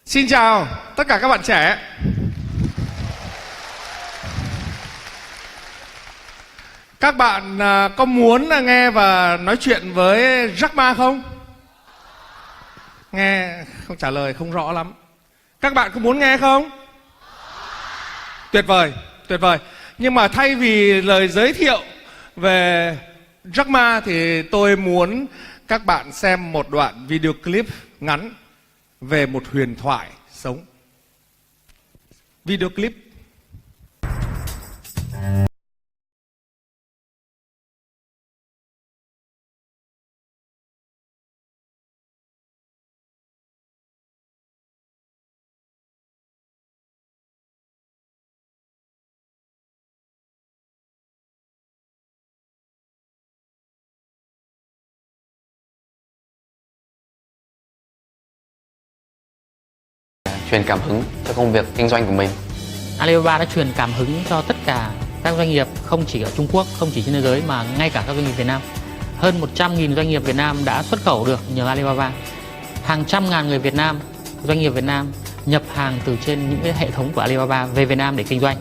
Xin chào tất cả các bạn trẻ. Các bạn có muốn nghe và nói chuyện với Jack Ma không? Nghe không trả lời không rõ lắm. Các bạn có muốn nghe không? Tuyệt vời, tuyệt vời. Nhưng mà thay vì lời giới thiệu về Jack Ma thì tôi muốn các bạn xem một đoạn video clip ngắn về một huyền thoại sống. Video clip. Truyền cảm hứng cho công việc kinh doanh của mình. Alibaba đã truyền cảm hứng cho tất cả các doanh nghiệp không chỉ ở Trung Quốc, không chỉ trên thế giới mà ngay cả các doanh nghiệp Việt Nam. Hơn 100.000 doanh nghiệp Việt Nam đã xuất khẩu được nhờ Alibaba. Hàng trăm ngàn người Việt Nam, doanh nghiệp Việt Nam nhập hàng từ trên những cái hệ thống của Alibaba về Việt Nam để kinh doanh.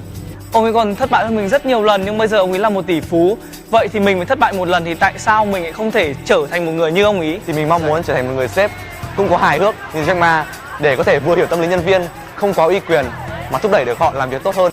Ông ấy còn thất bại hơn mình rất nhiều lần nhưng bây giờ ông ấy là một tỷ phú. Vậy thì mình mới thất bại một lần thì tại sao mình lại không thể trở thành một người như ông ấy? Thì mình mong muốn trở thành một người sếp cũng có hài hước như Jack Ma để có thể vừa hiểu tâm lý nhân viên, không có uy quyền mà thúc đẩy được họ làm việc tốt hơn.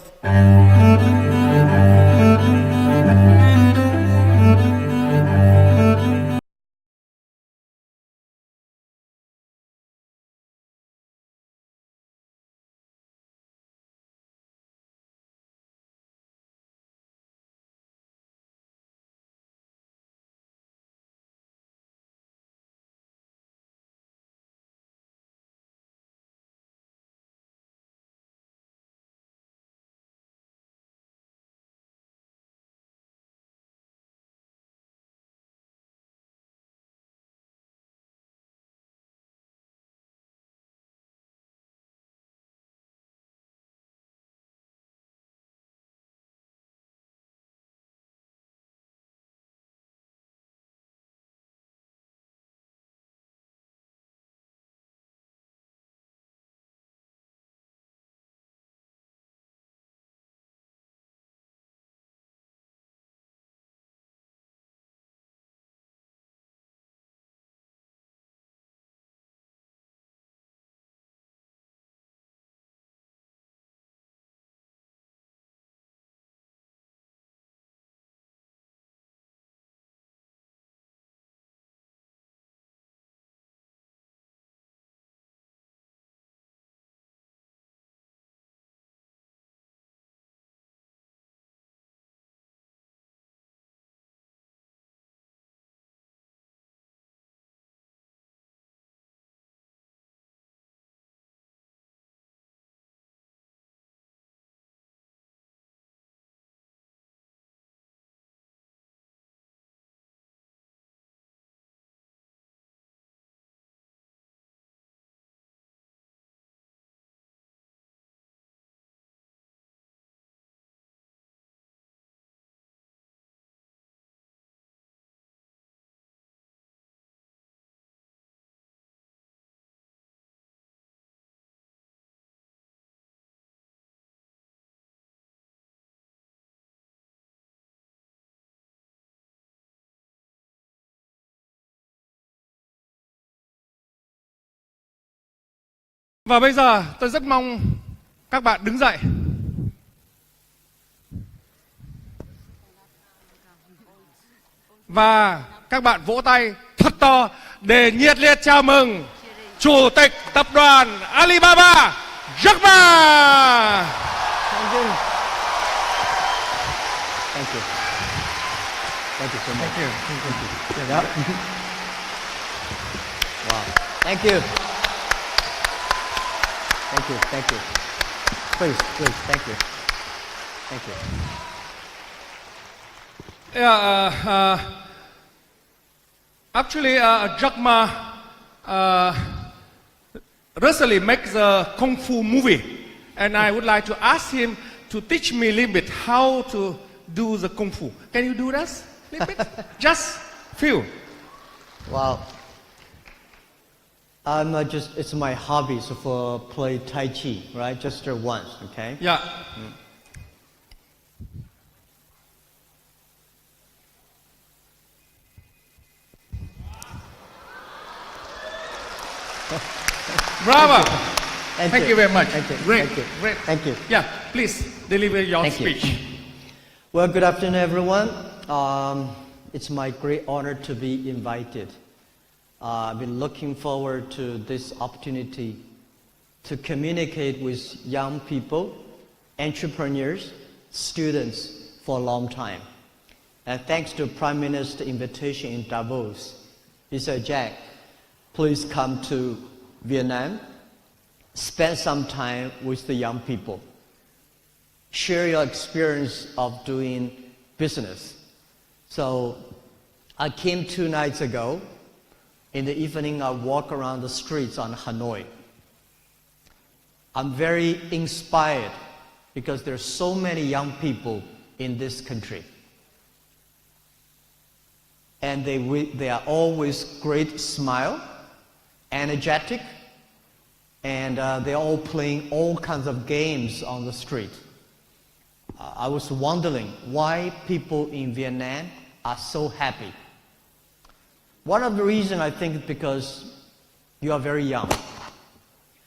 Và bây giờ tôi rất mong các bạn đứng dậy. Và các bạn vỗ tay thật to để nhiệt liệt chào mừng Chủ tịch Tập đoàn Alibaba, Jack Ma. Thank you. Thank you. Thank you so much. Thank you. Wow. Thank you. Thank you. Thank you. Please, thank you. Thank you. Actually, Jack Ma recently makes a kung fu movie, and I would like to ask him to teach me a little bit how to do the kung fu. Can you do this? A little bit? Just few. Wow. It's my hobby, so for play Tai Chi, right? Just once, okay? Dạ. Bravo. Thank you very much. Thank you. Great. Thank you. Great. Thank you. Yeah, please deliver your Thank you. speech. Well, good afternoon, everyone. It's my great honor to be invited. I've been looking forward to this opportunity to communicate with young people, entrepreneurs, students for a long time. And thanks to Prime Minister's invitation in Davos, he said, Jack, please come to Vietnam, spend some time with the young people, share your experience of doing business. So I came 2 nights ago. In the evening, I walk around the streets on Hanoi. I'm very inspired because there's so many young people in this country. And they are always great smile, energetic, and they're all playing all kinds of games on the street. I was wondering why people in Vietnam are so happy. One of the reasons, I think, is because you are very young.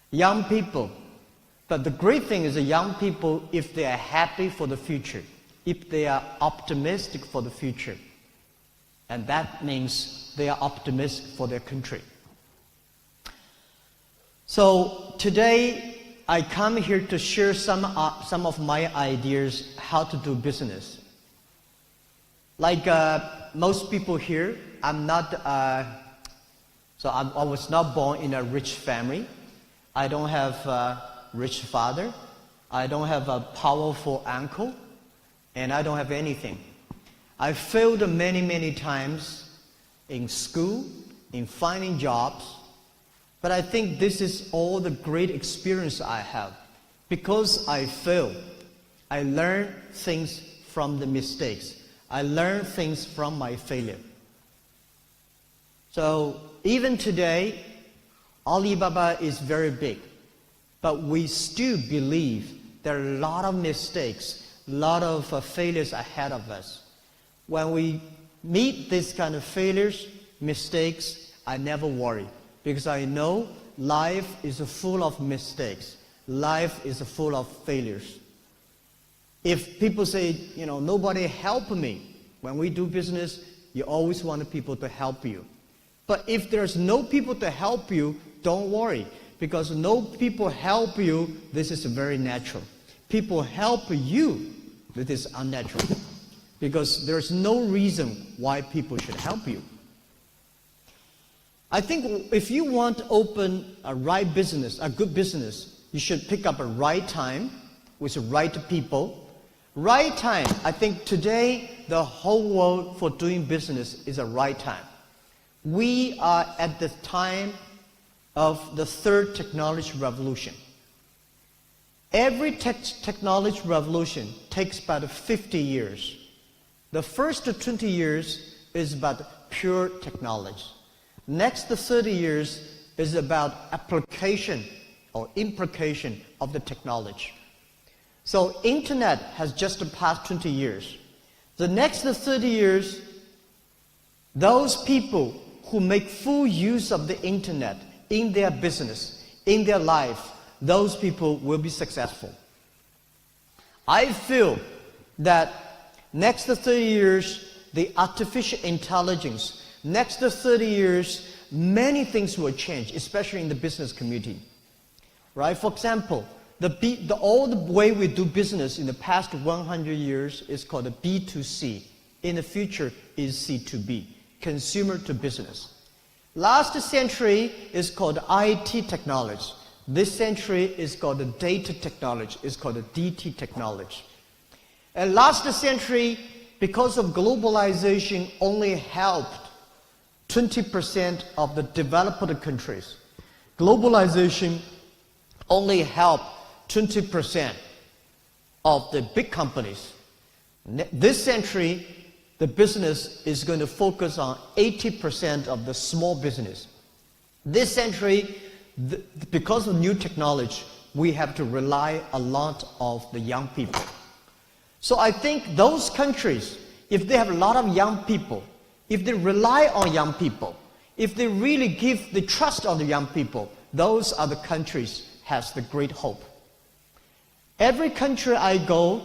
Young people. But the great thing is that young people, if they are happy for the future, if they are optimistic for the future, and that means they are optimistic for their country. So today, I come here to share some of my ideas how to do business. Like most people here, I was not born in a rich family. I don't have a rich father. I don't have a powerful uncle. And I don't have anything. I failed many, many times in school, in finding jobs. But I think this is all the great experience I have. Because I failed, I learned things from the mistakes. I learned things from my failure. So even today, Alibaba is very big. But we still believe there are a lot of mistakes, a lot of failures ahead of us. When we meet these kind of failures, mistakes, I never worry. Because I know life is full of mistakes. Life is full of failures. If people say, nobody help me, when we do business, you always want people to help you. But if there's no people to help you, don't worry. Because no people help you, this is very natural. People help you, this is unnatural. Because there's no reason why people should help you. I think if you want to open a right business, a good business, you should pick up a right time with the right people. Right time, I think today the whole world for doing business is a right time. We are at the time of the third technology revolution. Every technology revolution takes about 50 years. The first 20 years is about pure technology. Next 30 years is about application or implication of the technology. So internet has just passed 20 years. The next 30 years, those people who make full use of the internet in their business, in their life, those people will be successful. I feel that next 30 years, the artificial intelligence, next 30 years, many things will change, especially in the business community. Right? For example, the old way we do business in the past 100 years is called a B2C. In the future is C2B, consumer to business. Last century is called IT technology. This century is called the data technology, is called the DT technology. And last century, because of globalization, only helped 20% of the developed countries. Globalization only helped 20% of the big companies. This century, the business is going to focus on 80% of the small business. This century, because of new technology, we have to rely a lot of the young people. So I think those countries, if they have a lot of young people, if they rely on young people, if they really give the trust on the young people, those are the countries has the great hope. Every country I go,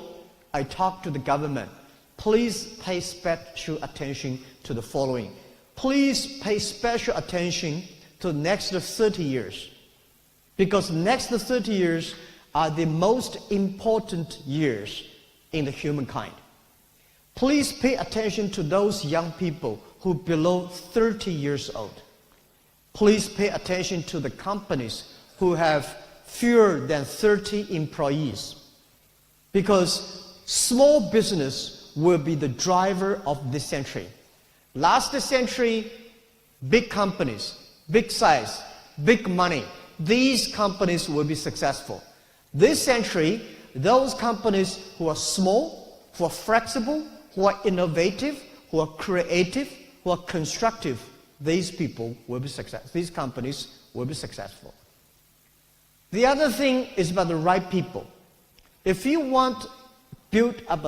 I talk to the government. Please pay special attention to the following. Please pay special attention to the next 30 years. Because the next 30 years are the most important years in the humankind. Please pay attention to those young people who are below 30 years old. Please pay attention to the companies who have fewer than 30 employees. Because small business will be the driver of this century. Last century, big companies, big size, big money, these companies will be successful. This century, those companies who are small, who are flexible, who are innovative, who are creative, who are constructive, these people will be successful. These companies will be successful. The other thing is about the right people. If you want to build up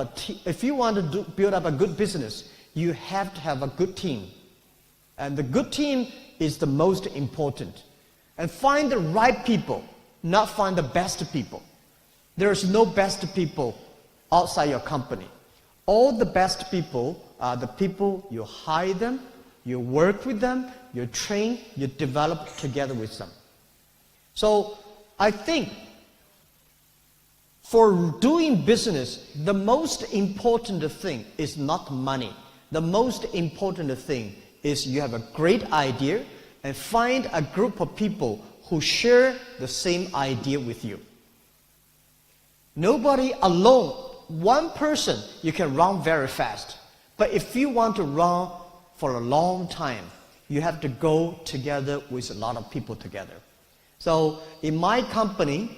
a good business, you have to have a good team. And the good team is the most important. And find the right people, not find the best people. There's no best people outside your company. All the best people are the people you hire them, you work with them, you train, you develop together with them. So I think for doing business, the most important thing is not money. The most important thing is you have a great idea and find a group of people who share the same idea with you. Nobody alone, one person, you can run very fast. But if you want to run for a long time, you have to go together with a lot of people together. So in my company,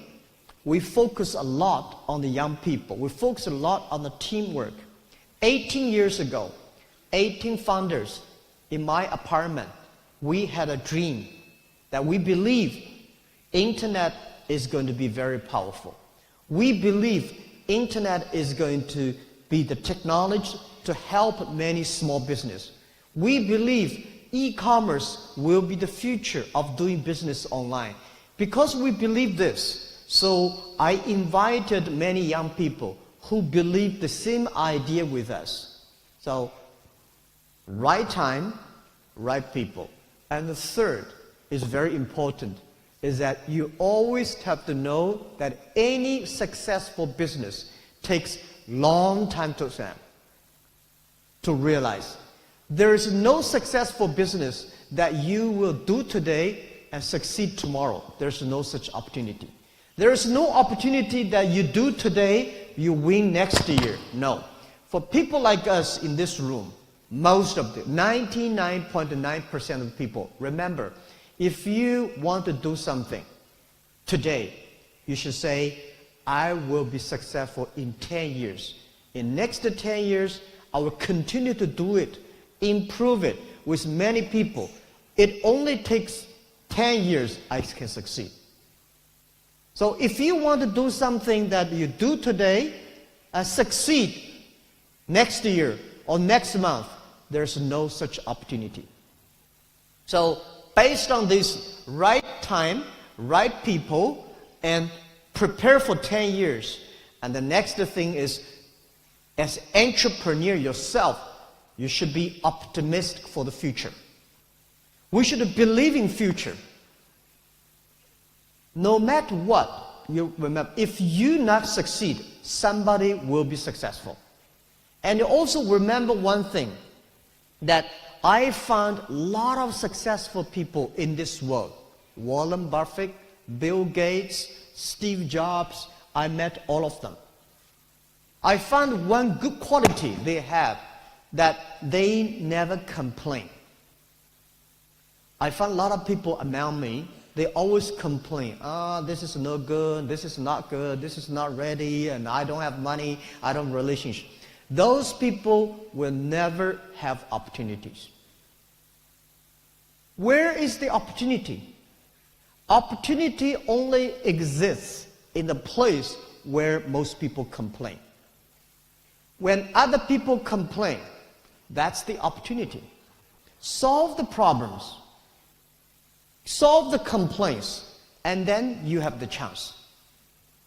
we focus a lot on the young people. We focus a lot on the teamwork. 18 years ago, 18 founders in my apartment, we had a dream that we believe internet is going to be very powerful. We believe internet is going to be the technology to help many small business. We believe e-commerce will be the future of doing business online. Because we believe this, so I invited many young people who believe the same idea with us. So, right time, right people. And the third is very important, is that you always have to know that any successful business takes long time to realize. There is no successful business that you will do today and succeed tomorrow. There's no such opportunity. There is no opportunity that you do today, you win next year. No. For people like us in this room, most of them, 99.9% of people, remember, if you want to do something today, you should say, I will be successful in 10 years. In next 10 years, I will continue to do it, improve it with many people. It only takes 10 years I can succeed. So if you want to do something that you do today and succeed next year or next month, there's no such opportunity. So based on this right time, right people, and prepare for 10 years. And the next thing is, as entrepreneur yourself, you should be optimistic for the future. We should believe in future. No matter what, you remember, if you not succeed, somebody will be successful. And you also remember one thing, that I found a lot of successful people in this world. Warren Buffett, Bill Gates, Steve Jobs, I met all of them. I found one good quality they have, that they never complain. I found a lot of people around me, they always complain. This is no good, this is not good, this is not ready, and I don't have money, I don't have relationship. Those people will never have opportunities. Where is the opportunity? Opportunity only exists in the place where most people complain. When other people complain, that's the opportunity. Solve the problems, solve the complaints, and then you have the chance.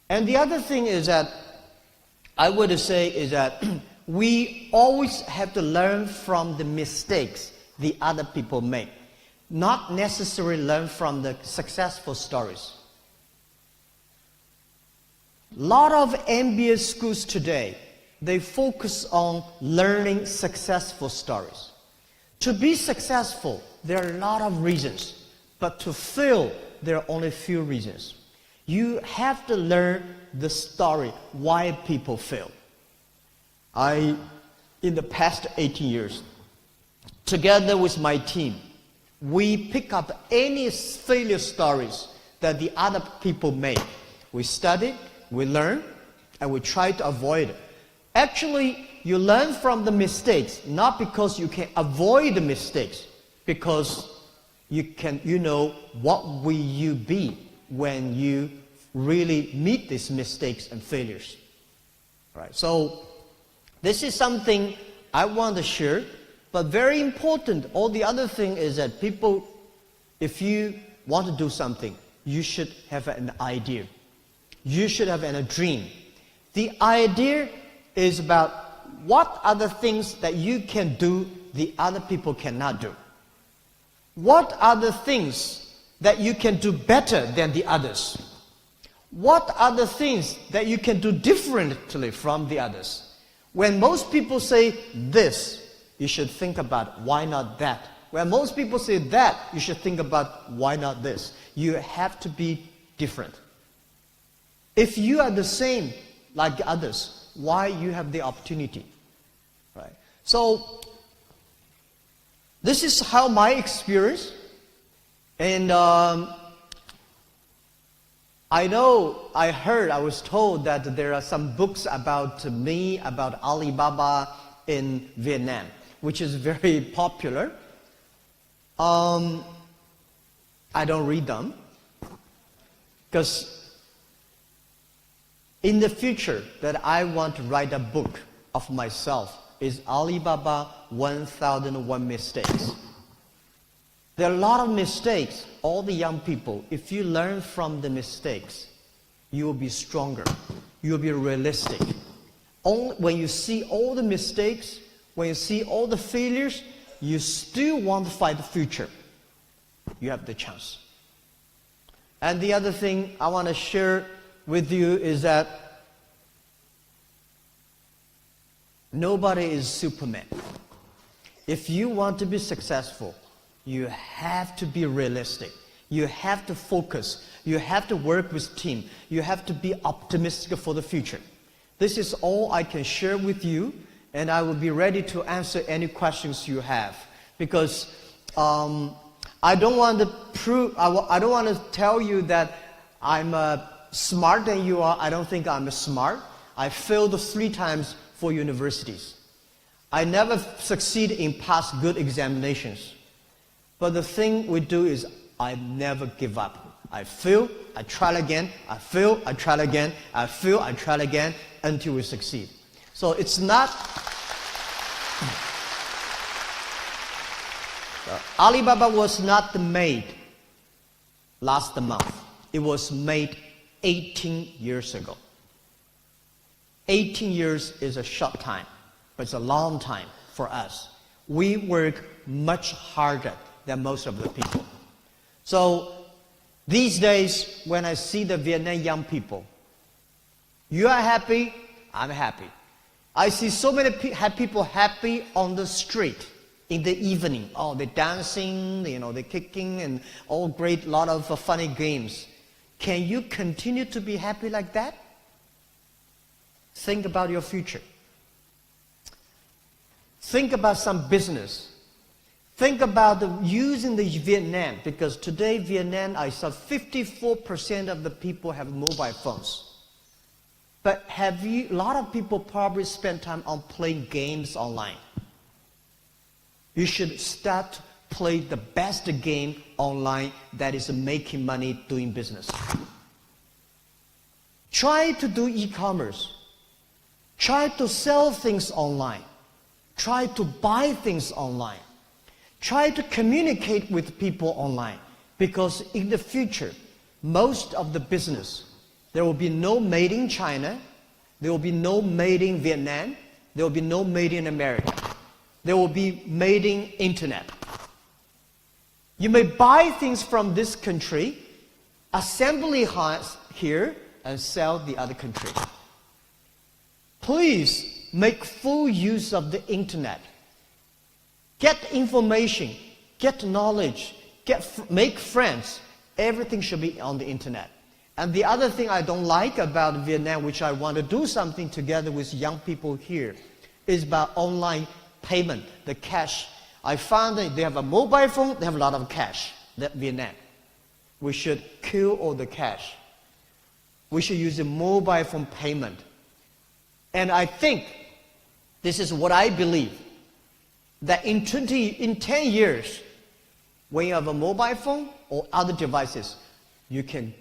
And the other thing is that I would say is that we always have to learn from the mistakes the other people make, not necessarily learn from the successful stories. A lot of MBA schools today, they focus on learning successful stories. To be successful, there are a lot of reasons, but to fail, there are only a few reasons. You have to learn the story, why people fail. In the past 18 years, together with my team, we pick up any failure stories that the other people make. We study, we learn, and we try to avoid it. Actually, you learn from the mistakes, not because you can avoid the mistakes, because you know what will you be when you really meet these mistakes and failures. Right? So this is something I want to share, but very important. All the other thing is that people, if you want to do something, you should have an idea. You should have a dream. The idea is about what are the things that you can do the other people cannot do. What are the things that you can do better than the others? What are the things that you can do differently from the others? When most people say this, you should think about why not that. When most people say that, you should think about why not this. You have to be different. If you are the same like others, why you have the opportunity? Right? So this is how my experience, and I was told that there are some books about me, about Alibaba in Vietnam, which is very popular. I don't read them, because in the future that I want to write a book of myself is Alibaba 1001 Mistakes. There are a lot of mistakes. All the young people, if you learn from the mistakes, you will be stronger. You will be realistic. Only when you see all the mistakes, when you see all the failures, you still want to fight the future. You have the chance. And the other thing I want to share with you is that nobody is Superman. If you want to be successful, you have to be realistic. You have to focus. You have to work with team. You have to be optimistic for the future. This is all I can share with you, and I will be ready to answer any questions you have. Because I don't want to tell you that I'm smart than you are. I don't think I'm smart. I failed 3 times for universities. I never succeed in pass good examinations. But the thing we do is I never give up. I fail, I try again, I fail, I try again, I fail, I try again until we succeed. So it's not... Alibaba was not made last month. It was made 18 years ago. 18 years is a short time, but it's a long time for us. We work much harder than most of the people. So these days, when I see the Vietnam young people, you are happy, I'm happy. I see so many people happy on the street in the evening. Oh, they're dancing, they're kicking, and all great, lot of funny games. Can you continue to be happy like that? Think about your future. Think about some business. Think about using the Vietnam, because today Vietnam, I saw 54% of the people have mobile phones. But a lot of people probably spend time on playing games online. You should start play the best game online that is making money doing business. Try to do e-commerce. Try to sell things online. Try to buy things online. Try to communicate with people online. Because in the future, most of the business, there will be no made in China, there will be no made in Vietnam, there will be no made in America. There will be made in internet. You may buy things from this country, assembly here, and sell the other country. Please make full use of the internet. Get information, get knowledge, make friends. Everything should be on the internet. And the other thing I don't like about Vietnam, which I want to do something together with young people here, is about online payment, the cash. I found that they have a mobile phone, they have a lot of cash, that Vietnam. We should kill all the cash. We should use a mobile phone payment. And I think, this is what I believe, that in 10 years, when you have a mobile phone or other devices, you can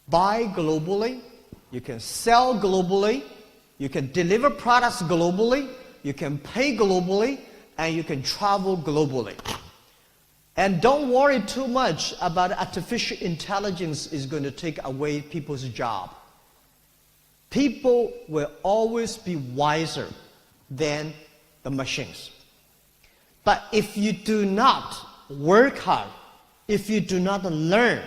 buy globally, you can sell globally, you can deliver products globally, you can pay globally, and you can travel globally. And don't worry too much about artificial intelligence is going to take away people's job. People will always be wiser than the machines. But if you do not work hard, if you do not learn,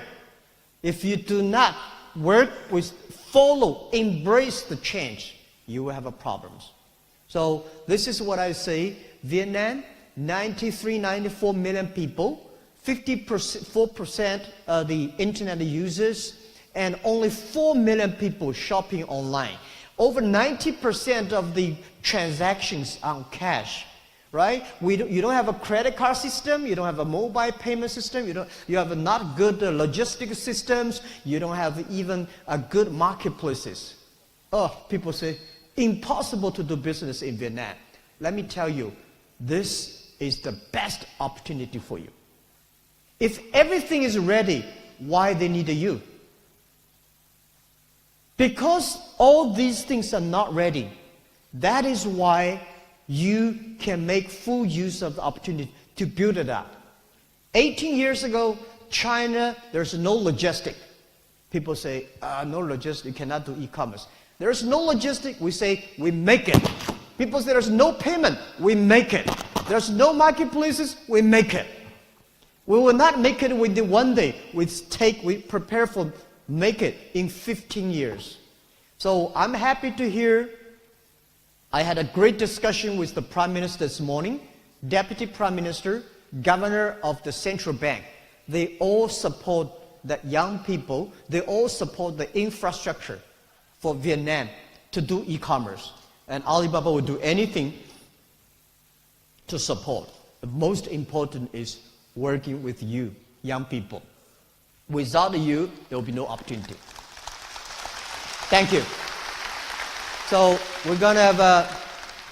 if you do not work with, follow, embrace the change, you will have problems. So this is what I say. Vietnam, 93, 94 million people, 54% of the internet users, and only 4 million people shopping online. Over 90% of the transactions are cash, right? You don't have a credit card system, you don't have a mobile payment system, you have not good logistic systems, you don't have even a good marketplaces. Oh, people say, impossible to do business in Vietnam. Let me tell you, this is the best opportunity for you. If everything is ready, why they need you? Because all these things are not ready. That is why you can make full use of the opportunity to build it up. 18 years ago, China, there's no logistic. People say, no logistic, you cannot do e-commerce. There's no logistic, we say, we make it. People say there's no payment, we make it. There's no marketplaces, we make it. We will not make it within one day. We prepare for make it in 15 years. So I'm happy to hear. I had a great discussion with the Prime Minister this morning, Deputy Prime Minister, Governor of the Central Bank. They all support the young people. They all support the infrastructure for Vietnam to do e-commerce. And Alibaba will do anything to support. The most important is working with you, young people. Without you, there will be no opportunity. Thank you. So we're going to have a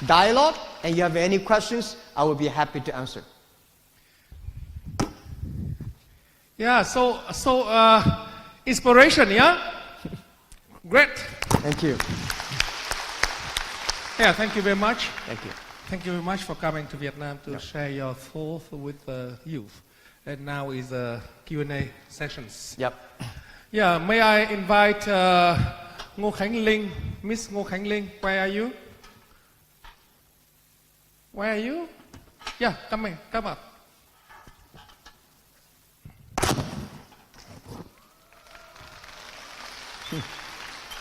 dialogue, and you have any questions, I will be happy to answer. Yeah, so inspiration, yeah? Great. Thank you. Yeah, thank you very much. Thank you. Thank you very much for coming to Vietnam to share your thoughts with the youth. And now is Q&A sessions. Yep. Yeah, may I invite Ngô Khánh Linh, Miss Ngô Khánh Linh, where are you? Where are you? Yeah, come up.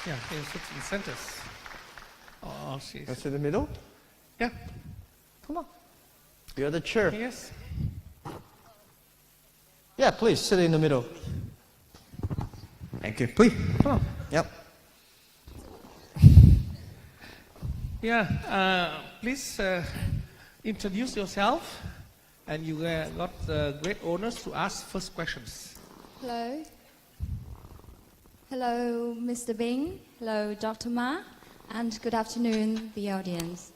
Yeah, in centers. Oh, she's... That's in the middle? Yeah. Come on. You're the chair. Yes. Yeah, please sit in the middle. Thank you. Please. Come on. Yep. Yeah, please introduce yourself, and you got the great honors to ask first questions. Hello. Hello, Mr. Bing. Hello, Dr. Ma. And good afternoon, the audience.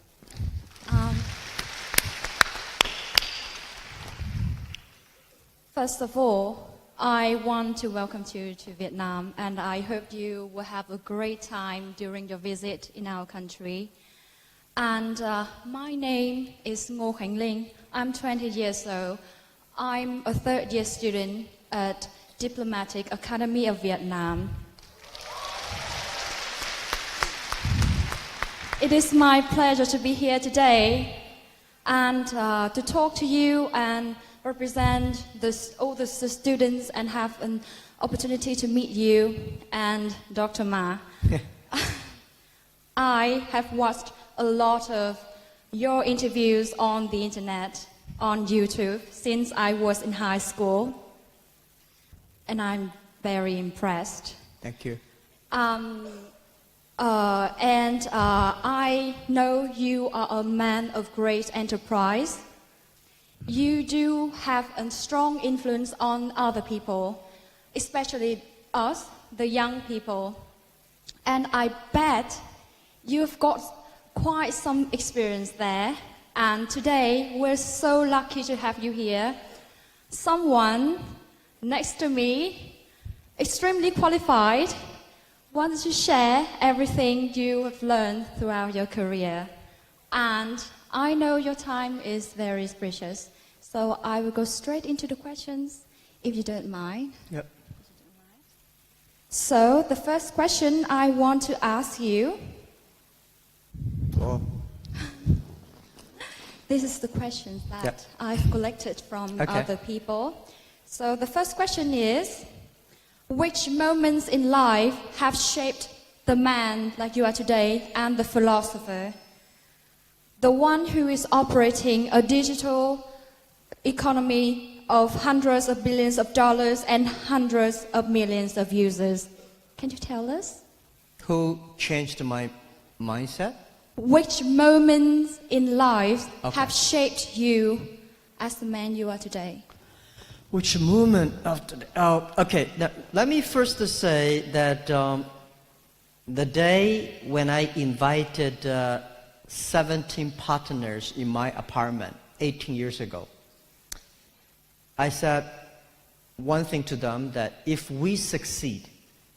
First of all, I want to welcome you to Vietnam, and I hope you will have a great time during your visit in our country. And my name is Ngô Khánh Linh. I'm 20 years old. I'm a third-year student at Diplomatic Academy of Vietnam. It is my pleasure to be here today and to talk to you and represent all the students and have an opportunity to meet you and Dr. Ma. I have watched a lot of your interviews on the internet, on YouTube, since I was in high school, and I'm very impressed. Thank you. I know you are a man of great enterprise. You do have a strong influence on other people, especially us, the young people. And I bet you've got quite some experience there. And today, we're so lucky to have you here. Someone next to me, extremely qualified, wants to share everything you have learned throughout your career. And I know your time is very precious, so I will go straight into the questions, if you don't mind. Yep. So, the first question I want to ask you. Oh. This is the questions that Yep. I've collected from other people. So, the first question is, which moments in life have shaped the man like you are today and the philosopher? The one who is operating a digital economy of hundreds of billions of dollars and hundreds of millions of users. Can you tell us? Who changed my mindset? Which moments in life have shaped you as the man you are today? Which moment of today? Okay, now, let me first say that the day when I invited 17 partners in my apartment 18 years ago, I said one thing to them, that if we succeed,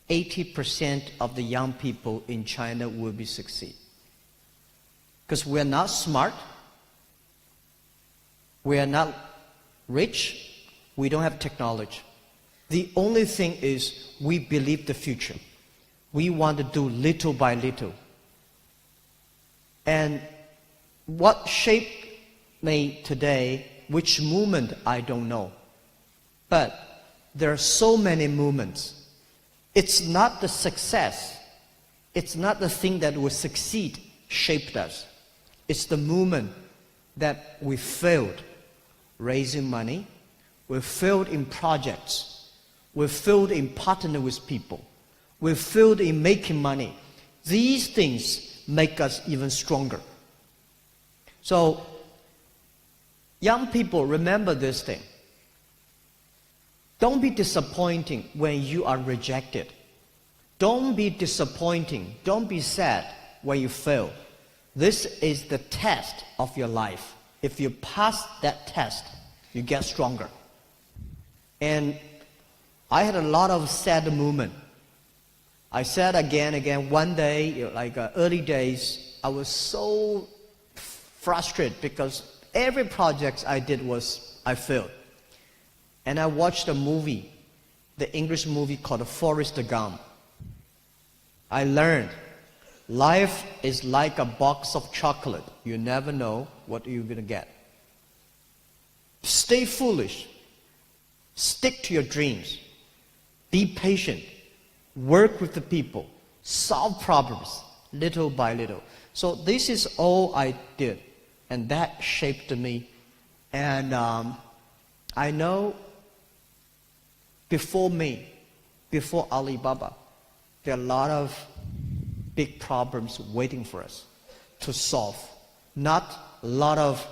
80% of the young people in China will be succeed. Because we're not smart, we are not rich, we don't have technology. The only thing is we believe the future. We want to do little by little. And what shaped me today, which movement, I don't know. But there are so many movements. It's not the success, it's not the thing that will succeed shaped us. It's the movement that we failed raising money, we failed in projects, we failed in partnering with people, we failed in making money. These things make us even stronger. So, young people, remember this thing. Don't be disappointing when you are rejected. Don't be disappointing, don't be sad when you fail. This is the test of your life. If you pass that test, you get stronger. And I had a lot of sad moments. I said again, one day, early days, I was so frustrated because every project I did I failed. And I watched a movie, the English movie called Forrest Gump. I learned life is like a box of chocolate. You never know what you're going to get. Stay foolish. Stick to your dreams. Be patient. Work with the people. Solve problems little by little. So this is all I did. And that shaped me. And I know before me, before Alibaba, there are a lot of big problems waiting for us to solve. Not a lot of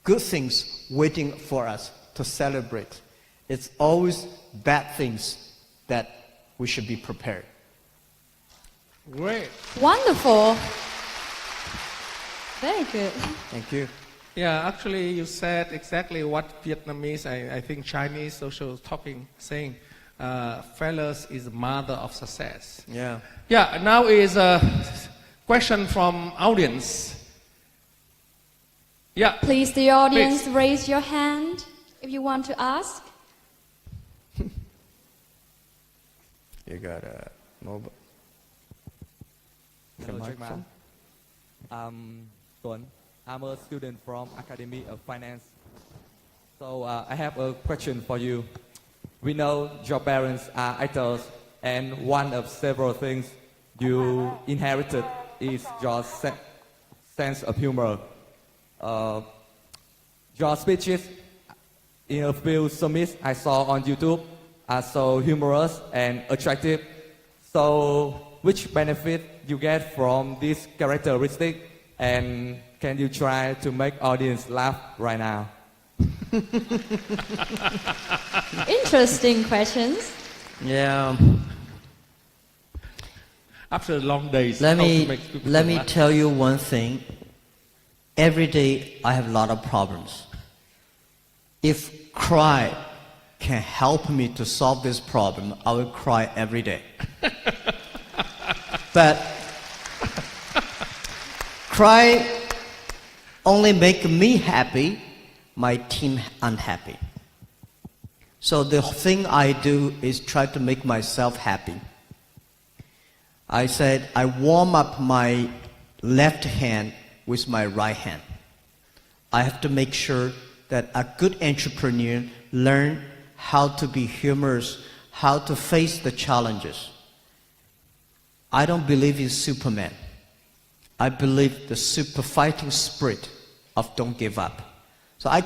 good things waiting for us to celebrate. It's always bad things that we should be prepared. Great. Wonderful. Very good. Thank you. Yeah, actually, you said exactly what Vietnamese, I think Chinese social talking saying. Failure is the mother of success. Yeah. Yeah, now is a question from audience. Yeah. Please, the audience, Please. raise your hand if you want to ask. You got a mobile. Hello, Jack Ma. I'm Toán. I'm a student from Academy of Finance. So I have a question for you. We know your parents are actors, and one of several things you inherited is your sense of humor. Your speeches in a few summits I saw on YouTube are so humorous and attractive. So, which benefit you get from this characteristic, and can you try to make audience laugh right now? Interesting questions. Yeah. After long days, Let how to me make people let me laugh. tell you one thing. Every day I have a lot of problems. If cry can help me to solve this problem, I will cry every day. But cry only make me happy, my team unhappy. So the thing I do is try to make myself happy. I said I warm up my left hand with my right hand. I have to make sure that a good entrepreneur learn how to be humorous, how to face the challenges. I don't believe in Superman. I believe the super fighting spirit of don't give up. So I'm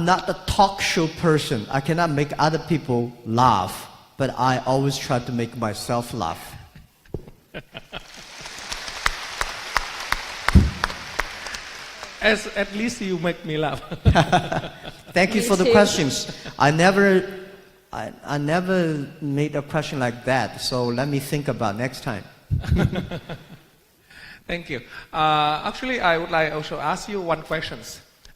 not a talk show person. I cannot make other people laugh, but I always try to make myself laugh. At least you make me laugh. Thank you Me for the too. questions. I never made a question like that, so let me think about next time. Thank you. Actually, I would like also ask you one question.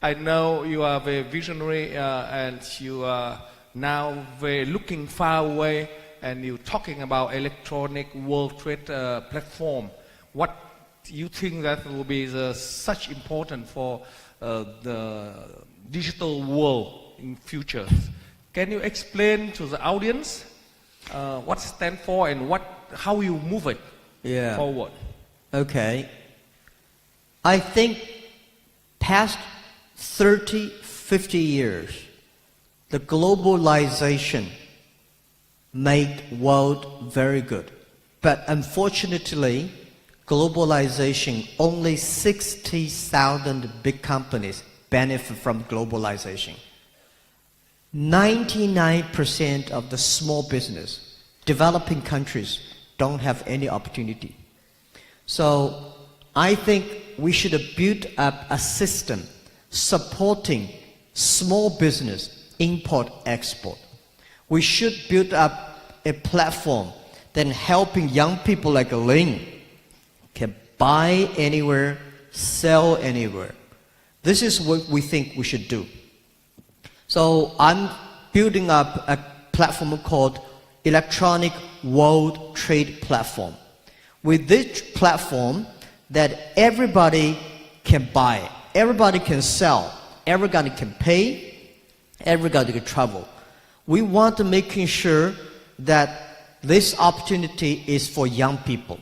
I know you are very visionary and you are now very looking far away, and you're talking about electronic world trade platform. What you think that will be such important for the digital world in future? Can you explain to the audience what it stands for and how you move it forward? Okay. I think past 30, 50 years, the globalization made world very good. But unfortunately, globalization, only 60,000 big companies benefit from globalization. 99% of the small business, developing countries, don't have any opportunity. So I think we should build up a system supporting small business, import, export. We should build up a platform that helping young people like Ling can buy anywhere, sell anywhere. This is what we think we should do. So I'm building up a platform called Electronic World Trade Platform. With this platform that everybody can buy, everybody can sell, everybody can pay, everybody can travel. We want to make sure that this opportunity is for young people.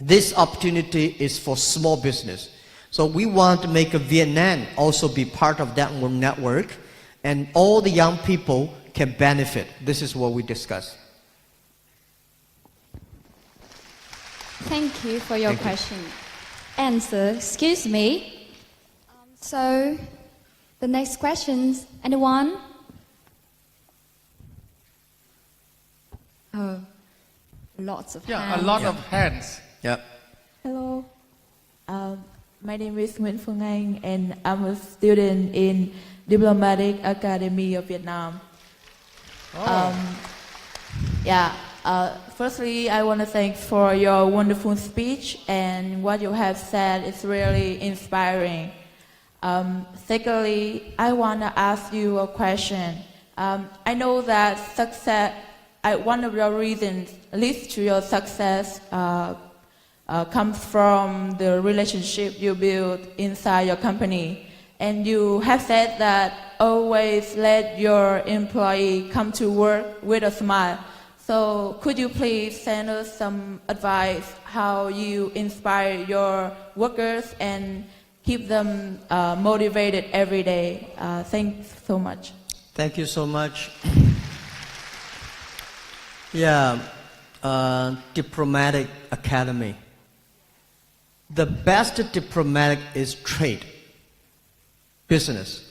This opportunity is for small business. So we want to make Vietnam also be part of that network, and all the young people can benefit. This is what we discussed. Thank you for your question. Answer, excuse me. So, the next questions, anyone? Oh, lots of Yeah, hands. a lot of hands. Yeah. Hello. My name is Nguyễn Phương Anh, and I'm a student in Diplomatic Academy of Vietnam. Oh. Yeah, Firstly, I want to thank for your wonderful speech, and what you have said is really inspiring. Secondly, I want to ask you a question. I know that success, one of your reasons leads to your success comes from the relationship you build inside your company. And you have said that always let your employee come to work with a smile. So could you please send us some advice how you inspire your workers and keep them motivated every day? Thanks so much. Thank you so much. Yeah, diplomatic academy. The best diplomatic is trade, business.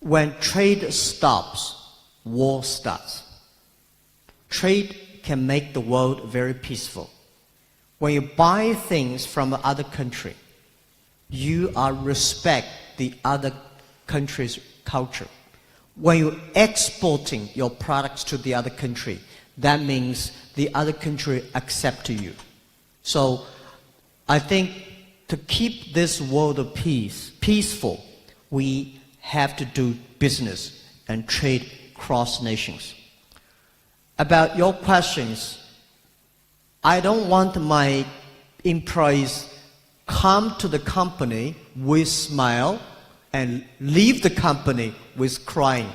When trade stops, war starts. Trade can make the world very peaceful. When you buy things from another country, you are respect the other country's culture. When you're exporting your products to the other country, that means the other country accept you. So I think to keep this world of peace peaceful, we have to do business and trade cross nations. About your questions, I don't want my employees come to the company with smile and leave the company with crying.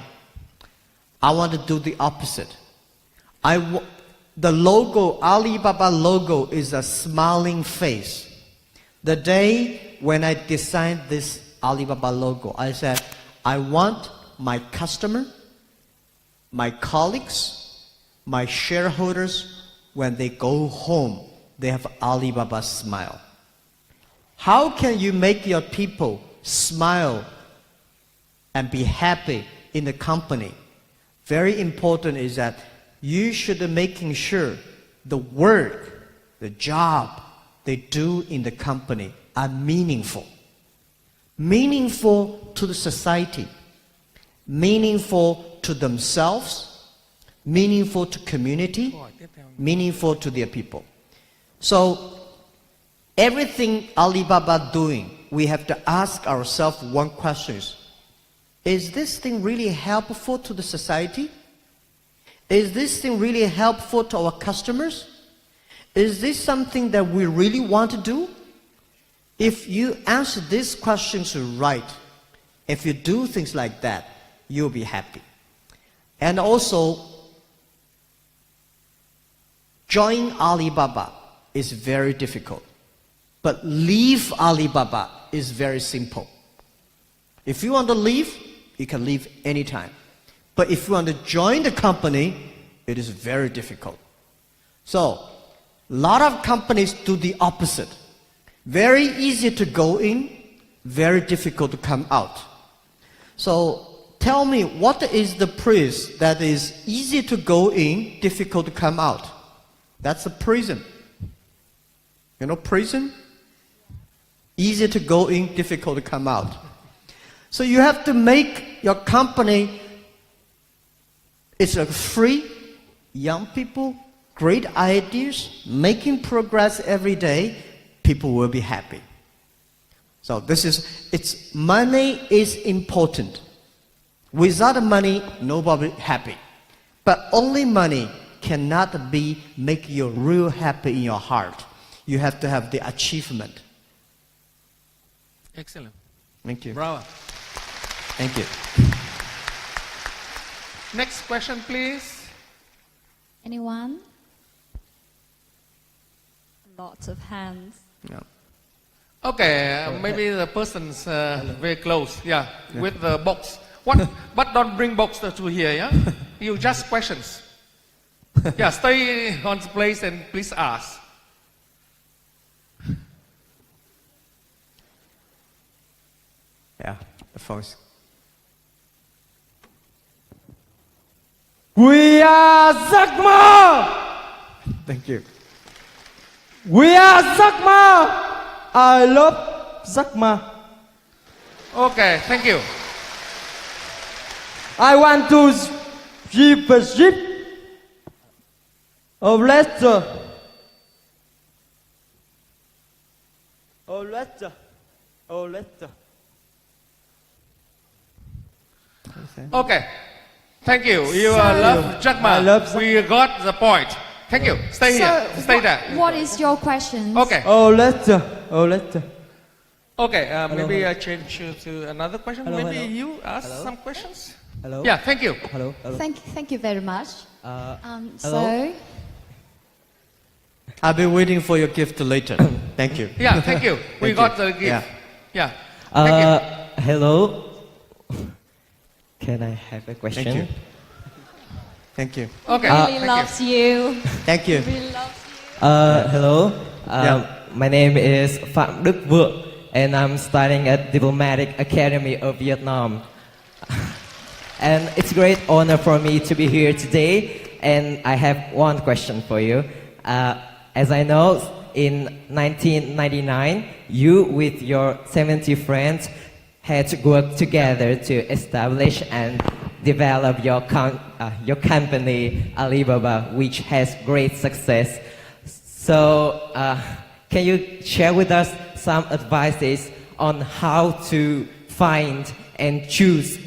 I want to do the opposite. The logo, Alibaba logo, is a smiling face. The day when I designed this Alibaba logo, I said, I want my customer, my colleagues, my shareholders, when they go home, they have Alibaba smile. How can you make your people smile and be happy in the company? Very important is that you should be making sure the work, the job they do in the company are meaningful. Meaningful to the society, meaningful to themselves, meaningful to community, meaningful to their people. So everything Alibaba doing, we have to ask ourselves one question. Is this thing really helpful to the society? Is this thing really helpful to our customers? Is this something that we really want to do? If you answer these questions right, if you do things like that, you'll be happy. And also, join Alibaba is very difficult, but leave Alibaba is very simple. If you want to leave, you can leave anytime. But if you want to join the company, it is very difficult. So, a lot of companies do the opposite. Very easy to go in, very difficult to come out. So, tell me, what is the place that is easy to go in, difficult to come out? That's a prison. You know prison? Easy to go in, difficult to come out. So you have to make your company, it's a free, young people, great ideas, making progress every day, people will be happy. So money is important. Without money, nobody happy. But only money cannot make you real happy in your heart. You have to have the achievement. Excellent. Thank you. Bravo. Thank you. Next question, please. Anyone? Lots of hands. Yeah. Okay, maybe the person's very close. Yeah, with the box. What? But don't bring box to here, yeah? You just questions. Yeah, stay on the place and please ask. Yeah, the phones. We are giấc mơ. Thank you. We are giấc mơ. I love giấc mơ. Okay, thank you. I want to give a gift. Oh, letter. Oh, letter. Oh, letter. Okay. Thank you. You love Jack Ma. I love Jack Ma. We got the point. Thank you. Stay here. Stay there. What is your question? Okay. Oh, letter. Oh, letter. Okay. Maybe I change to another question. Hello, Maybe hello. you ask Hello. some questions. Hello. Yeah. Thank you. Hello. Hello. Thank you very much. Hello. So, I'll be waiting for your gift later. Thank you. Yeah. Thank you. We Thank got you. the gift. Yeah. Yeah. Thank you. Hello. Can I have a question? Thank you. Thank you. Okay. really thank loves you. Thank you. Really loves you. Hello. Yeah. My name is Phạm Đức Vượng, and I'm studying at Diplomatic Academy of Vietnam. And it's a great honor for me to be here today. And I have one question for you. As I know, in 1999, you with your 70 friends had to work together to establish and develop your company Alibaba, which has great success. So, can you share with us some advices on how to find and choose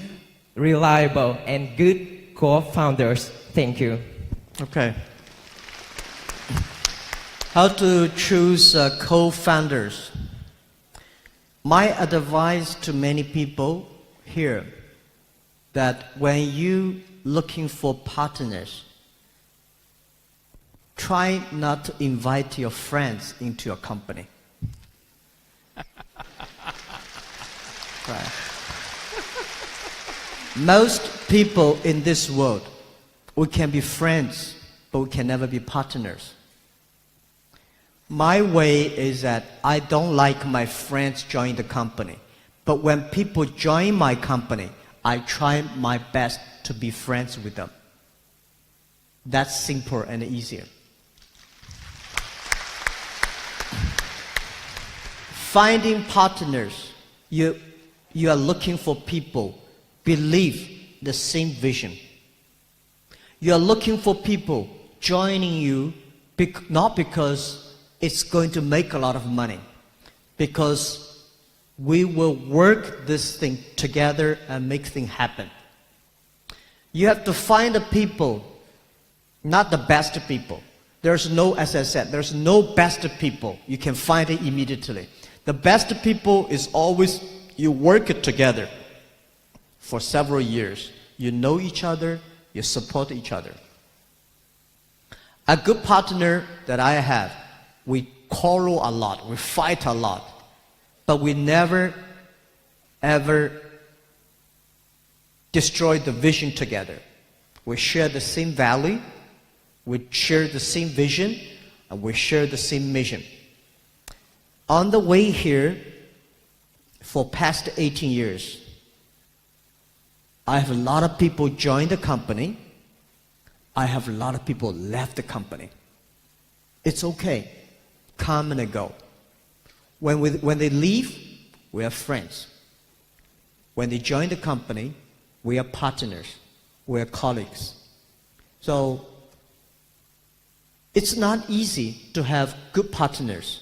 reliable and good co-founders? Thank you. Okay. How to choose co-founders. My advice to many people here, that when you looking for partners, try not to invite your friends into your company. Right. Most people in this world, we can be friends, but we can never be partners. My way is that I don't like my friends join the company. But when people join my company, I try my best to be friends with them. That's simpler and easier. Finding partners, you are looking for people believe the same vision. You are looking for people joining you not because it's going to make a lot of money, because we will work this thing together and make things happen. You have to find the people, not the best people. There's no, as I said, there's no best people. You can find it immediately. The best people is always you work it together for several years. You know each other, you support each other. A good partner that I have, we quarrel a lot, we fight a lot, but we never ever destroy the vision together. We share the same value, we share the same vision, and we share the same mission. On the way here, for past 18 years, I have a lot of people join the company. I have a lot of people left the company. It's okay. Come and go. When they leave, we are friends. When they join the company, we are partners. We are colleagues. So, it's not easy to have good partners.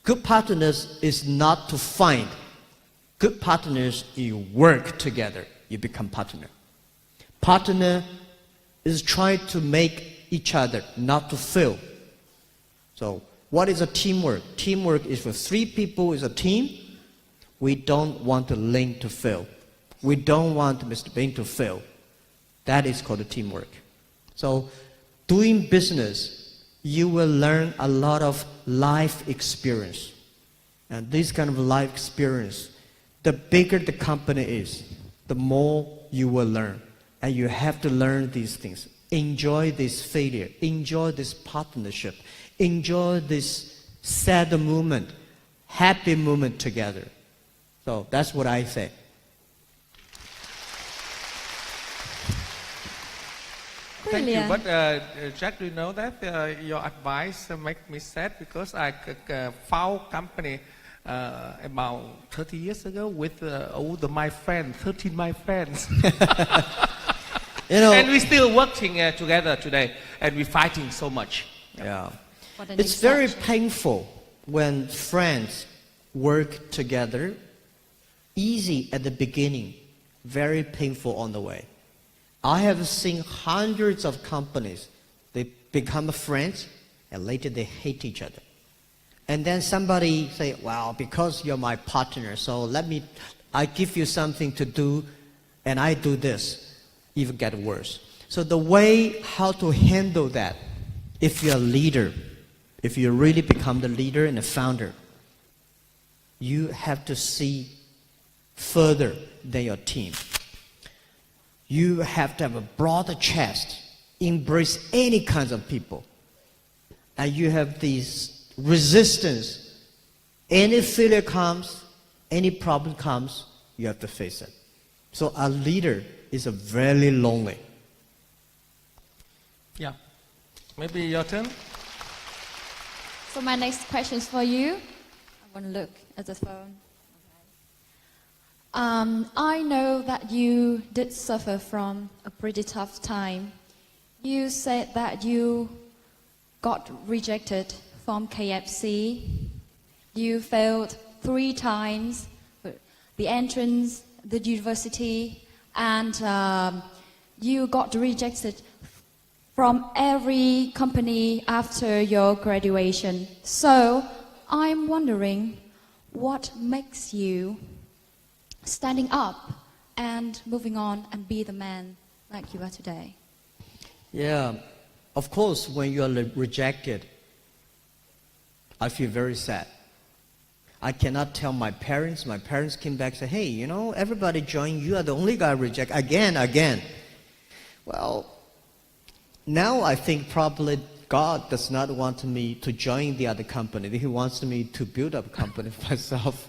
Good partners is not to find. Good partners, you work together, you become partner. Partner is trying to make each other, not to fail. So, what is a teamwork? Teamwork is for 3 people is a team. We don't want the link to fail. We don't want Mr. Bing to fail. That is called a teamwork. So, doing business, you will learn a lot of life experience. And this kind of life experience, the bigger the company is, the more you will learn. And you have to learn these things. Enjoy this failure. Enjoy this partnership. Enjoy this sad moment, happy moment together. So that's what I say. Thank you. Brilliant. But Jack, do you know that your advice makes me sad because I found company about 30 years ago with all my friends, 13 my friends. You know, and we're still working together today, and we're fighting so much. Yeah. What an It's very exception. painful when friends work together. Easy at the beginning, very painful on the way. I have seen hundreds of companies, they become friends and later they hate each other. And then somebody say, well, because you're my partner, so I give you something to do and I do this, even get worse. So the way how to handle that, if you're a leader, if you really become the leader and the founder, you have to see further than your team. You have to have a broader chest, embrace any kinds of people. And you have this resistance. Any failure comes, any problem comes, you have to face it. So a leader is a very lonely. Yeah. Maybe your turn. So my next question is for you. I want to look at the phone. I know that you did suffer from a pretty tough time. You said that you got rejected from KFC. You failed 3 times, the entrance, the university, and you got rejected from every company after your graduation. So I'm wondering, what makes you standing up and moving on and be the man like you are today? Yeah, of course, when you are rejected, I feel very sad. I cannot tell my parents. My parents came back and said, hey, you know, everybody joined. You are the only guy rejected. Again. Well, now I think probably God does not want me to join the other company. He wants me to build up a company for myself.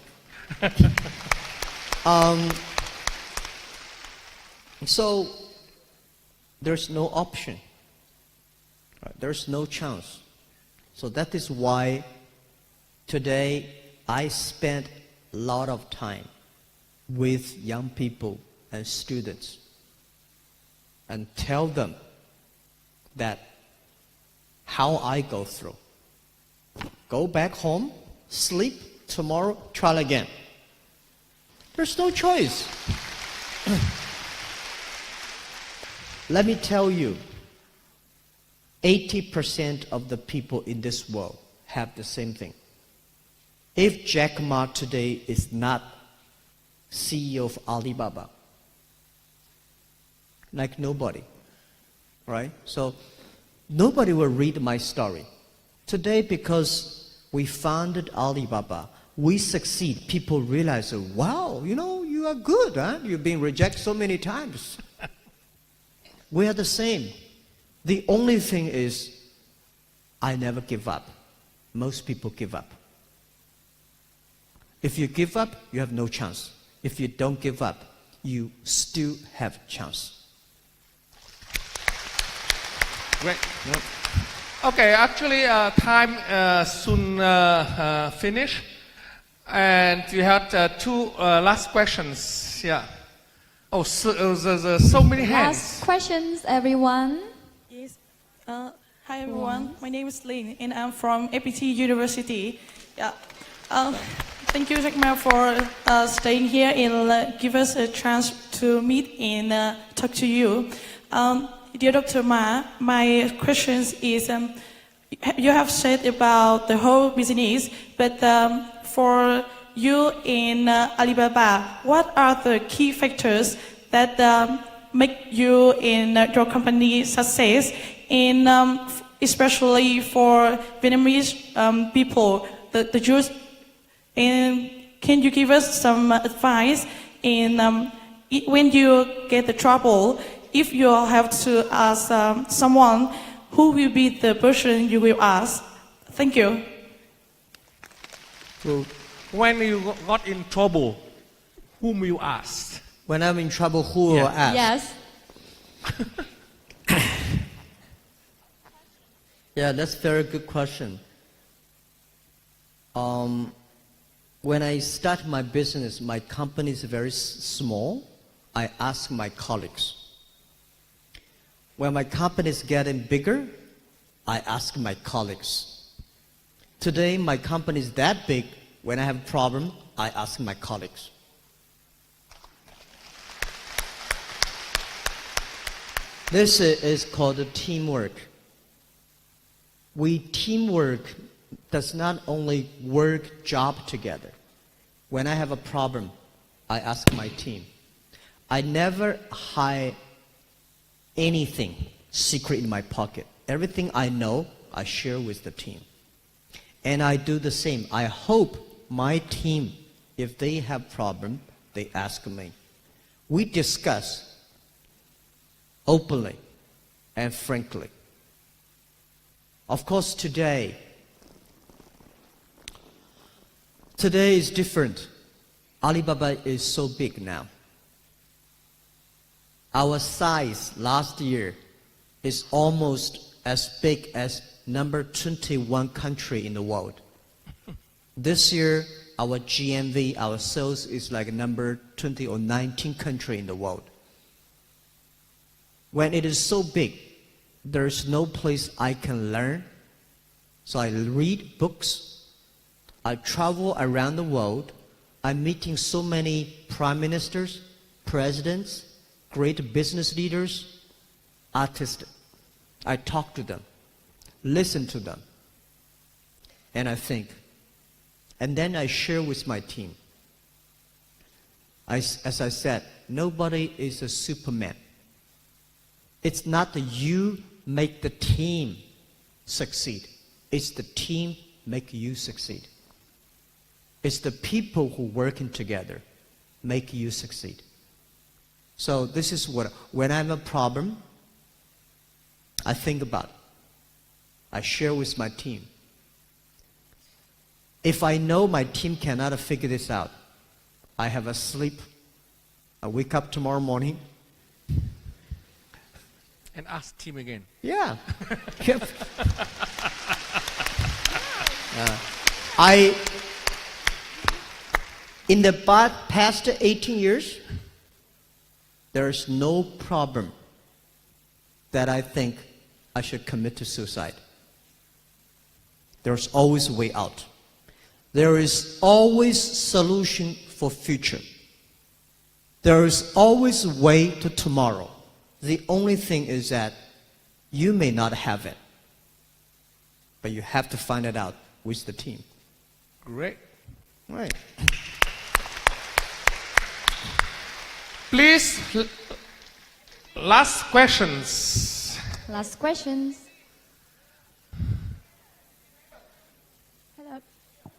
So there's no option. There's no chance. So that is why today I spent a lot of time with young people and students and tell them that how I go through. Go back home, sleep, tomorrow, try again. There's no choice. Let me tell you, 80% of the people in this world have the same thing. If Jack Ma today is not CEO of Alibaba, like nobody, right? So nobody will read my story. Today, because we founded Alibaba, we succeed. People realize, wow, you know, you are good, huh? You've been rejected so many times. We are the same. The only thing is, I never give up. Most people give up. If you give up, you have no chance. If you don't give up, you still have a chance. Great. Okay, actually, time soon finish, and we had 2 last questions. Yeah. Oh, so many hands. Last questions, everyone. Yes. Hi, everyone. My name is Lynn, and I'm from APT University. Yeah. Thank you, Jack Ma, for staying here and give us a chance to meet and talk to you. Dear Dr. Ma, my question is, you have said about the whole business, but for you in Alibaba, what are the key factors that make you in your company success, in, especially for Vietnamese people, the Jews? And can you give us some advice in when you get the trouble, if you have to ask someone, who will be the person you will ask? Thank you. When you got in trouble, whom you asked? When I'm in trouble, who will ask? Yes. Yeah, that's a very good question. When I start my business, my company is very small. I ask my colleagues. When my company is getting bigger, I ask my colleagues. Today, my company is that big. When I have a problem, I ask my colleagues. This is called teamwork. Teamwork does not only work job together. When I have a problem, I ask my team. I never hide anything secret in my pocket. Everything I know, I share with the team. And I do the same. I hope my team, if they have problem, they ask me. We discuss openly and frankly. Of course, today is different. Alibaba is so big now. Our size last year is almost as big as number 21 country in the world. This year, our GMV, our sales is like number 20 or 19 country in the world. When it is so big, there is no place I can learn. So I read books. I travel around the world. I'm meeting so many prime ministers, presidents, great business leaders, artists. I talk to them, listen to them, and I think. And then I share with my team. As I said, nobody is a Superman. It's not that you make the team succeed. It's the team make you succeed. It's the people who working together make you succeed. So this is what, when I have a problem, I think about it. I share with my team. If I know my team cannot figure this out, I have a sleep. I wake up tomorrow morning. And ask team again. Yeah. In the past 18 years, there is no problem that I think I should commit to suicide. There's always a way out. There is always solution for future. There is always a way to tomorrow. The only thing is that you may not have it, but you have to find it out with the team. Great. Right. Please, last questions. Last questions. Hello.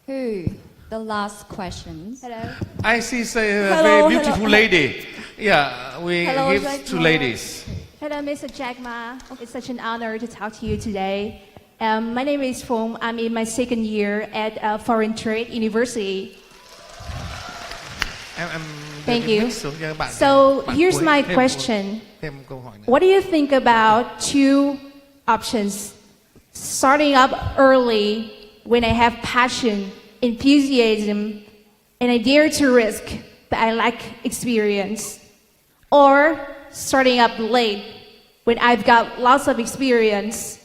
Who? The last questions. Hello. I see a very beautiful lady. Yeah, we Hello, give Jack to Ma. ladies. Hello, Mr. Jack Ma. It's such an honor to talk to you today. My name is Phong. I'm in my second year at Foreign Trade University. Thank you. So here's my question. What do you think about two options? Starting up early when I have passion, enthusiasm, and I dare to risk, but I lack experience. Or starting up late when I've got lots of experience,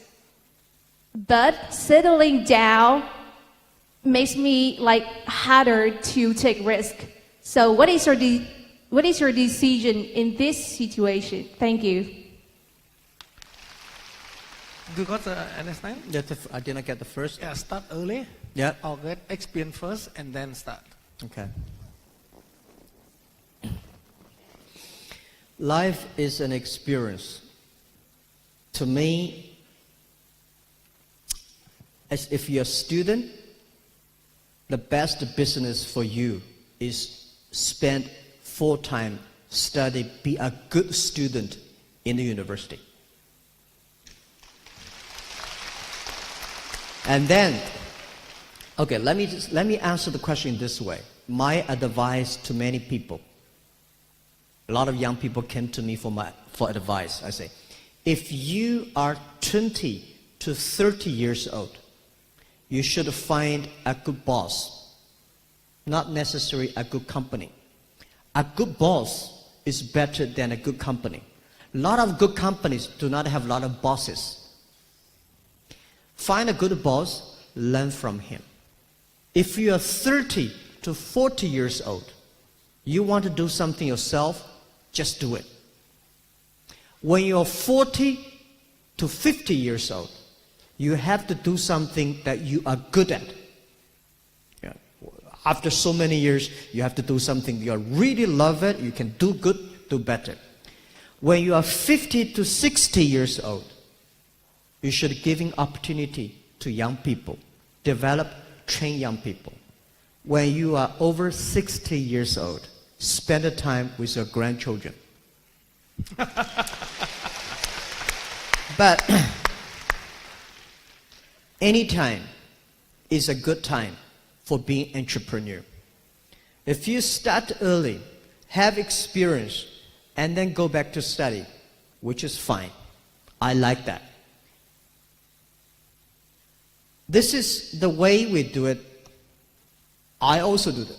but settling down makes me harder to take risk. So what is your decision in this situation? Thank you. You got understand? I didn't get the first. Yeah, start early. Yeah. Or get experience first and then start. Okay. Life is an experience. To me, as if you're a student, the best business for you is spend full time study, be a good student in the university. And then, okay, let me answer the question this way. My advice to many people, a lot of young people came to me for advice. I say, if you are 20 to 30 years old, you should find a good boss. Not necessarily a good company. A good boss is better than a good company. A lot of good companies do not have a lot of bosses. Find a good boss, learn from him. If you are 30 to 40 years old, you want to do something yourself, just do it. When you're 40 to 50 years old, you have to do something that you are good at. Yeah. After so many years, you have to do something you really love it, you can do good, do better. When you are 50 to 60 years old, you should giving opportunity to young people, develop, train young people. When you are over 60 years old, spend the time with your grandchildren. But any time is a good time for being entrepreneur. If you start early, have experience, and then go back to study, which is fine. I like that. This is the way we do it. I also do that.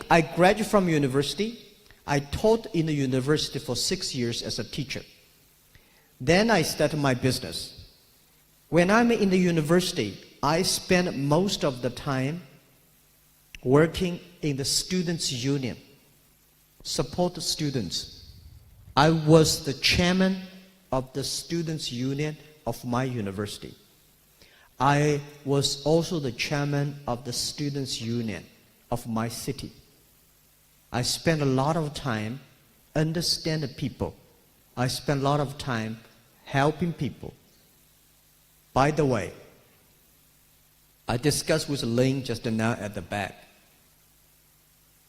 I graduated from university. I taught in the university for 6 years as a teacher. Then I started my business. When I'm in the university, I spend most of the time working in the students' union, support the students. I was the chairman of the students' union of my university. I was also the chairman of the students' union of my city. I spent a lot of time understanding people. I spent a lot of time helping people. By the way, I discussed with Ling just now at the back.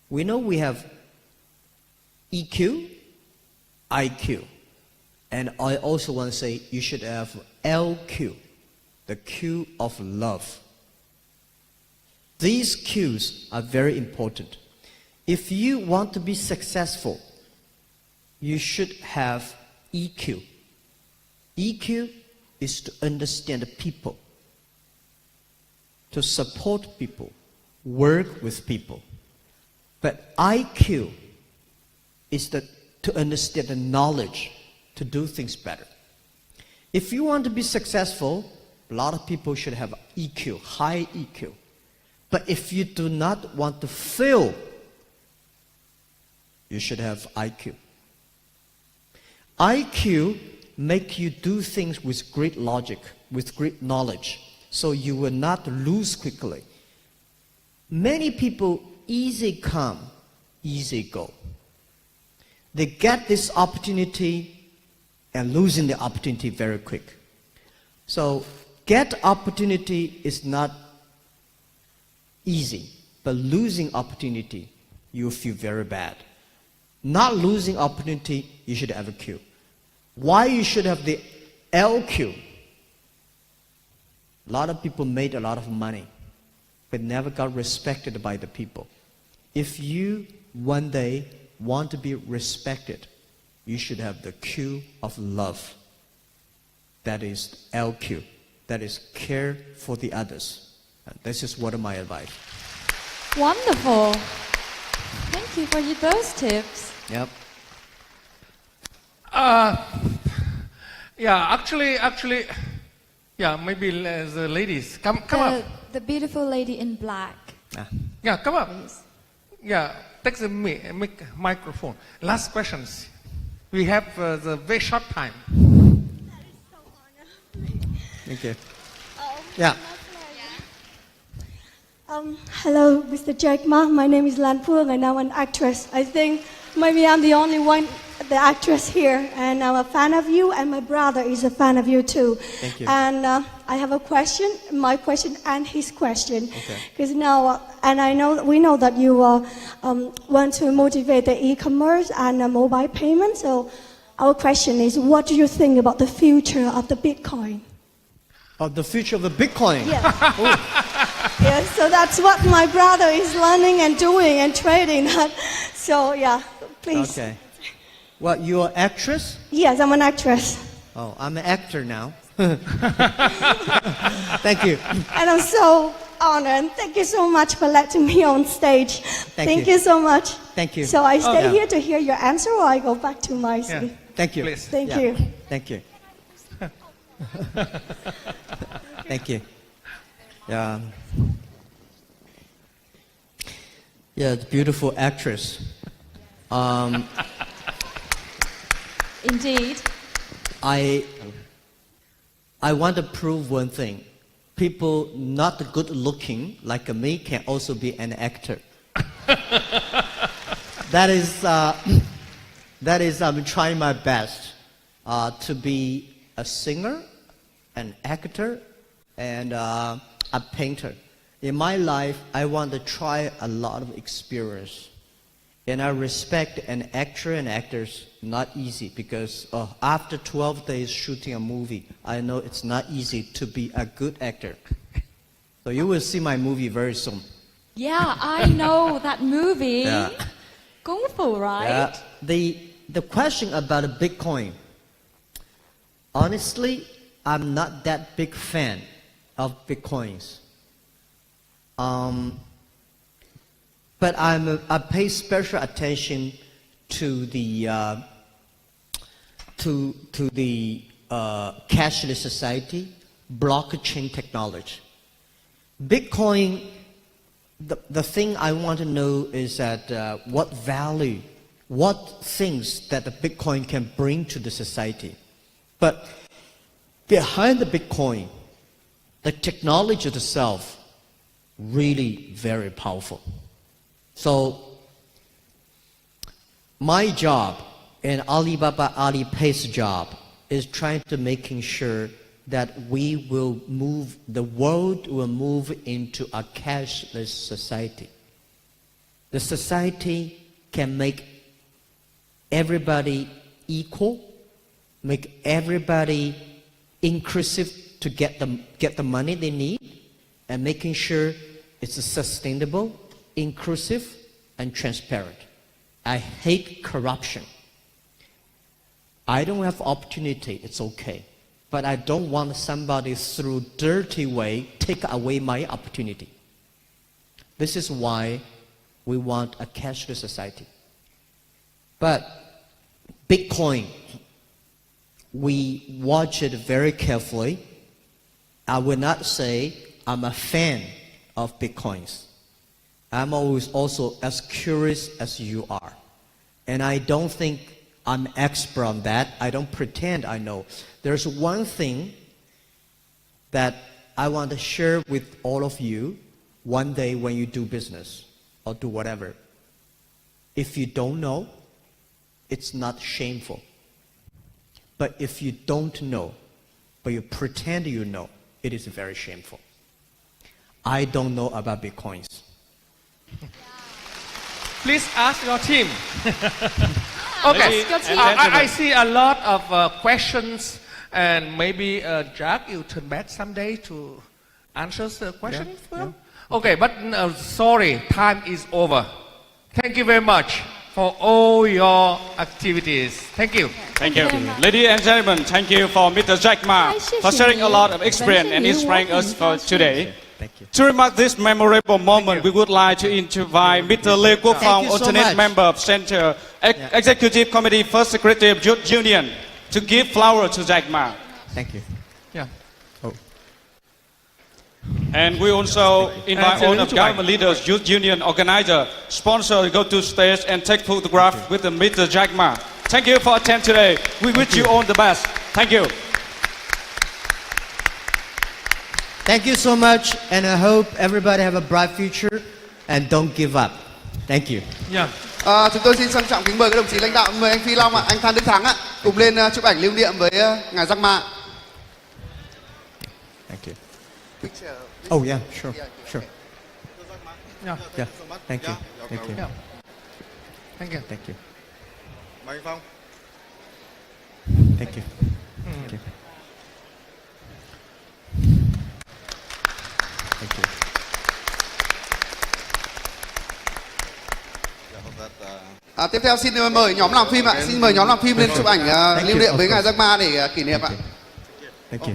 We know we have EQ, IQ, and I also want to say you should have LQ, the Q of love. These Qs are very important. If you want to be successful, you should have EQ. EQ is to understand people, to support people, work with people. But IQ is to understand the knowledge, to do things better. If you want to be successful, a lot of people should have EQ, high EQ. But if you do not want to fail, you should have IQ. IQ make you do things with great logic, with great knowledge, so you will not lose quickly. Many people easy come, easy go. They get this opportunity and losing the opportunity very quick. So get opportunity is not easy, but losing opportunity, you feel very bad. Not losing opportunity, you should have a Q. Why you should have the LQ? A lot of people made a lot of money, but never got respected by the people. If you one day want to be respected, you should have the Q of love. That is LQ. That is care for the others. This is one of my advice. Wonderful. Thank you for those tips. Yep. Yeah, actually, yeah, maybe the ladies. Come up. The beautiful lady in black. Yeah, come up. Please. Yeah, take the microphone. Last questions. We have the very short time. Thank you. Yeah. Hello, Mr. Jack Ma. My name is Lan Phương and I'm an actress. I think maybe I'm the only one, the actress here, and I'm a fan of you, and my brother is a fan of you too. Thank you. And I have a question, my question and his question. Okay. Because now, and we know that you want to motivate the e-commerce and mobile payment. So our question is, what do you think about the future of the Bitcoin? Of the future of the Bitcoin? Yes. Yes, so that's what my brother is learning and doing and trading. So yeah, please. Okay. What, you're an actress? Yes, I'm an actress. Oh, I'm an actor now. Thank you. And I'm so honored, and thank you so much for letting me on stage. Thank you so much. Thank you. So I stay here to hear your answer, or I go back to my city? Thank you. Please. Thank you. Thank you. Thank you. Yeah. Yeah, beautiful actress. Indeed. I want to prove one thing. People not good looking like me can also be an actor. That is I'm trying my best to be a singer, an actor, and a painter. In my life, I want to try a lot of experience. And I respect an actor and actors, not easy, because after 12 days shooting a movie, I know it's not easy to be a good actor. So you will see my movie very soon. Yeah, I know that movie. Yeah. Kung Fu, right? The question about a Bitcoin, honestly, I'm not that big fan of Bitcoins. But I pay special attention to the cashless society, blockchain technology. Bitcoin, the thing I want to know is that what value, what things that the Bitcoin can bring to the society. But behind the Bitcoin, the technology itself, really very powerful. So my job and Alibaba Alipay's job is trying to making sure that we will move, the world will move into a cashless society. The society can make everybody equal, make everybody inclusive to get the money they need, and making sure it's sustainable, inclusive, and transparent. I hate corruption. I don't have opportunity, it's okay. But I don't want somebody through dirty way take away my opportunity. This is why we want a cashless society. But Bitcoin, we watch it very carefully. I will not say I'm a fan of Bitcoins. I'm always also as curious as you are. And I don't think I'm expert on that. I don't pretend I know. There's one thing that I want to share with all of you one day when you do business or do whatever. If you don't know, it's not shameful. But if you don't know, but you pretend you know, it is very shameful. I don't know about Bitcoins. Please ask your team. Okay, I see a lot of questions, and maybe Jack, you turn back someday to answer the question. Yeah. Okay, but sorry, time is over. Thank you very much for all your activities. Thank you. Thank you. Ladies and gentlemen, thank you for Mr. Jack Ma for sharing a lot of experience and inspiring us for today. Thank you. To remark this memorable moment, we would like to invite Mr. Lê Quốc Phong, alternate member of Center Executive Committee, First Secretary of Youth Union, to give flowers to Jack Ma. Thank you. Yeah. Oh. And we also invite all of government leaders, youth union organizer, sponsor to go to stage and take photograph with Mr. Jack Ma. Thank you for attending today. We wish you all the best. Thank you. Thank you so much, and I hope everybody have a bright future and don't give up. Thank you. Yeah. Chúng tôi xin trân trọng kính mời các đồng chí lãnh đạo, mời anh Phi Long ạ, anh Phan Đức Thắng ạ, cùng lên chụp ảnh lưu niệm với ngài Jack Ma. Thank you. Oh yeah, sure, sure. Yeah. Yeah. Thank you. Thank you. Yeah. Thank you. Thank you. Mời anh Phong. Thank you. Thank you. Thank you. Tiếp theo xin mời nhóm làm phim ạ, xin mời nhóm làm phim lên chụp ảnh lưu niệm với ngài Jack Ma để kỷ niệm ạ. Thank you.